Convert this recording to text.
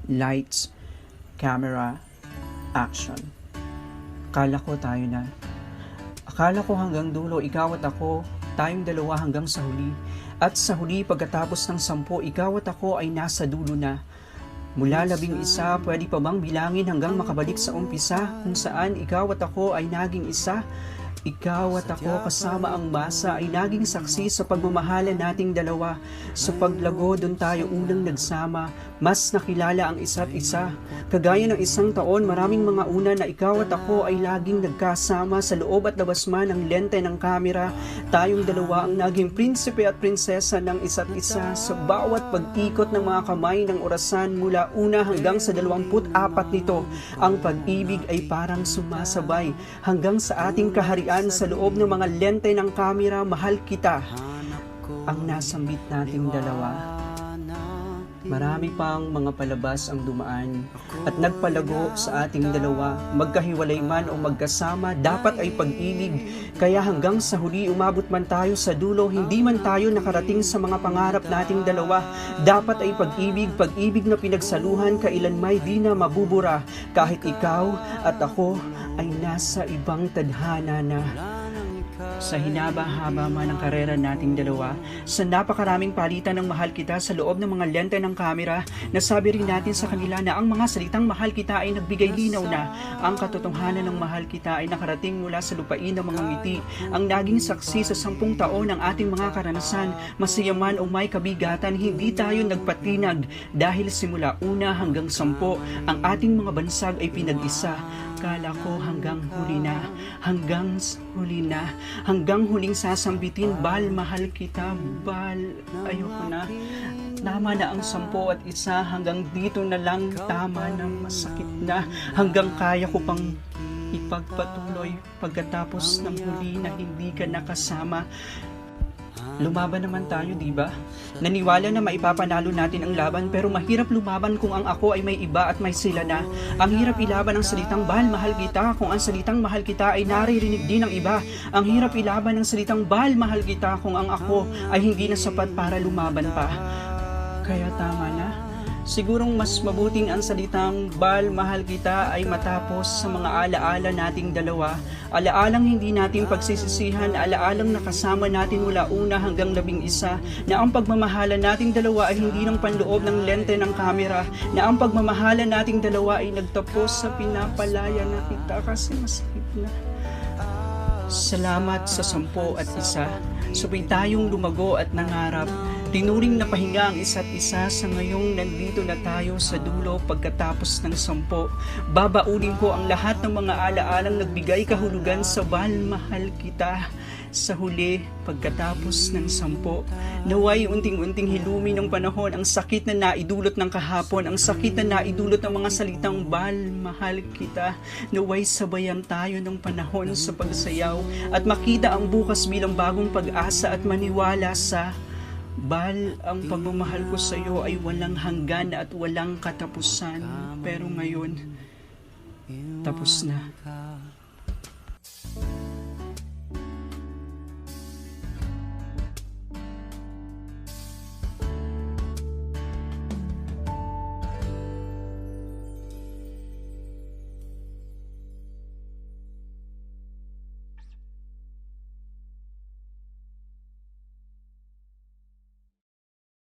Lights, camera, action. Akala ko tayo na. Akala ko hanggang dulo, ikaw at ako, tayong dalawa hanggang sa huli. At sa huli, pagkatapos ng 10, ikaw at ako ay nasa dulo na. Mula 11, pwede pa bang bilangin hanggang makabalik sa umpisa, kung saan ikaw at ako ay naging isa? Ikaw at ako kasama ang masa ay naging saksi sa pagmamahalan nating dalawa. Sa paglago, doon tayo unang nagsama, mas nakilala ang isa't isa. Kagaya ng 1 taon, maraming mga una na ikaw at ako ay laging nagkasama sa loob at labas man ng lente ng kamera. Tayong dalawa ang naging prinsipe at prinsesa ng isa't isa sa bawat pag-ikot ng mga kamay ng orasan mula una hanggang sa 24 nito. Ang pag-ibig ay parang sumasabay hanggang sa ating kaharian sa loob ng mga lente ng kamera. Mahal kita ang nasambit nating dalawa. Marami pang mga palabas ang dumaan at nagpalago sa ating dalawa. Magkahiwalay man o magkasama, dapat ay pag-ibig. Kaya hanggang sa huli, umabot man tayo sa dulo, hindi man tayo nakarating sa mga pangarap nating dalawa. Dapat ay pag-ibig, pag-ibig na pinagsaluhan, kailanmay di na mabubura. Kahit ikaw at ako ay nasa ibang tadhana na. Sa hinaba-haba man ang karera nating dalawa, sa napakaraming palitan ng mahal kita sa loob ng mga lente ng kamera, nasabi rin natin sa kanila na ang mga salitang mahal kita ay nagbigay linaw na. Ang katotohanan ng mahal kita ay nakarating mula sa lupain ng mga ngiti, ang naging saksi sa 10 taon ng ating mga karanasan. Masaya man o may kabigatan, hindi tayo nagpatinag dahil simula una hanggang 10, ang ating mga bansag ay pinag-isa. Kala ko hanggang huli na, hanggang huli na, hanggang huling sasambitin, Bal, mahal kita, Bal, ayoko na. Tama na ang 10 at 1, hanggang dito na lang, tama na, masakit na, hanggang kaya ko pang ipagpatuloy pagkatapos ng huli na hindi ka nakasama. Lumaban naman tayo, di ba? Naniwala na maipapanalo natin ang laban, pero mahirap lumaban kung ang ako ay may iba at may sila na. Ang hirap ilaban ang salitang Bal, mahal kita kung ang salitang mahal kita ay naririnig din ng iba. Ang hirap ilaban ang salitang Bal, mahal kita kung ang ako ay hindi na sapat para lumaban pa. Kaya tama na. Sigurong mas mabuting ang salitang Bal, mahal kita ay matapos sa mga alaala nating dalawa. Alaalang hindi natin pagsisisihan, alaalang nakasama natin mula una hanggang 11, na ang pagmamahalan nating dalawa ay hindi ng panloob ng lente ng kamera, na ang pagmamahalan nating dalawa ay nagtapos sa pinapalaya na kita kasi masakit na. Salamat sa 10 at 1. Sabay tayong lumago at nangarap. Tinuring na pahinga ang isa't isa. Sa ngayong nandito na tayo sa dulo pagkatapos ng 10. Babaunin ko ang lahat ng mga alaalang nagbigay kahulugan sa Bal, mahal kita. Sa huli, pagkatapos ng 10, naway unting-unting hilumi ng panahon ang sakit na naidulot ng kahapon, ang sakit na naidulot ng mga salitang Bal, mahal kita. Naway sabayan tayo ng panahon sa pagsayaw at makita ang bukas bilang bagong pag-asa at maniwala sa Bal, ang pagmamahal ko sa iyo ay walang hanggan at walang katapusan. Pero ngayon, tapos na.